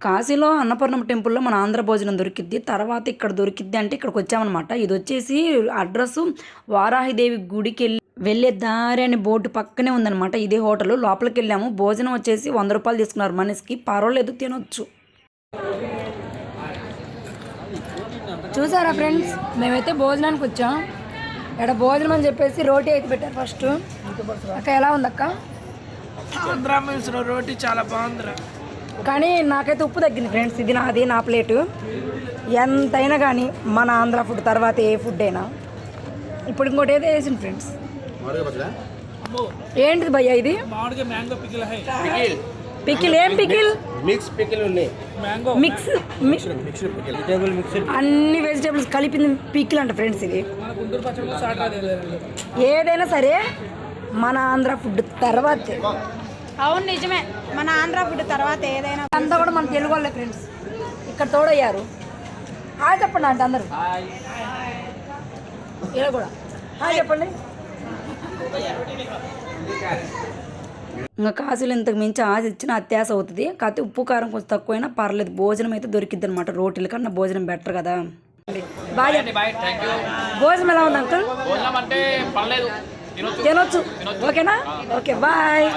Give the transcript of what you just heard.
కాశీలో అన్నపూర్ణమ్మ టెంపుల్‌లో మన ఆంధ్ర భోజనం దొరికిద్ది. తర్వాత ఇక్కడ దొరికిద్ది అంటే ఇక్కడికొచ్చామనమాట. ఇదొచ్చేసి అడ్రస్సు వారాహిదేవి గుడికెళ్ళి వెళ్ళే దారి అనే బోర్డు పక్కనే ఉందనమాట. ఇదే హోటలు. లోపలికెళ్ళాము. భోజనం వచ్చేసి రూ. 100 తీసుకున్నారు మనిషికి. పర్వాలేదు తినొచ్చు. చూసారా ఫ్రెండ్స్, మేమైతే భోజనానికి వచ్చాం. ఇక్కడ భోజనం అని చెప్పేసి రోటీ అయితే పెట్టారు ఫస్ట్. అక్క ఎలా ఉందక్క? ఆంధ్ర మీల్స్లో రోటీ చాలా బాగుందిరా. కానీ నాకైతే ఉప్పు తగ్గింది ఫ్రెండ్స్. ఇది నాది, నా ప్లేటు. ఎంతైనా కానీ మన ఆంధ్ర ఫుడ్ తర్వాత ఏ ఫుడ్ అయినా. ఇప్పుడు ఇంకోటి ఏదో వేసింది ఫ్రెండ్స్. ఏంటిది భయ్యా ఇది? మామిడికాయ మ్యాంగో పికిల్ హై. పికిల్ ఏం పికిల్? మిక్స్ పికిల్ ఉన్నాయి. Mango mix pickle vegetable mix అన్ని వెజిటేబుల్స్ కలిపింది పికిల్ అంట ఫ్రెండ్స్. ఇది మన గుంటూరు పచ్చడి స్టార్ట్ అయ్యేది. ఏదైనా సరే మన ఆంధ్ర ఫుడ్ తర్వాతే. అవును నిజమే, మన ఆంధ్ర ఫుడ్ తర్వాత ఏదైనా. అంతా కూడా మన తెలుగు వాళ్ళే ఫ్రెండ్స్. ఇక్కడ తోడయ్యారు. హాయ్ చెప్పండి అంటే అందరూ. ఇలా కూడా హాయ్ చెప్పండి. ఇంకా కాసులు ఇంతకు మించి ఆశ ఇచ్చిన అత్యాస అవుతుంది. కాకపోతే ఉప్పు కారం కొంచెం తక్కువైనా పర్లేదు. భోజనం అయితే దొరికిద్ది అనమాట. రోటీల కన్నా భోజనం బెటర్ కదా. బాయ్. భోజనం ఎలా ఉంది అంకుల్? తినొచ్చు. ఓకేనా? Okay bye.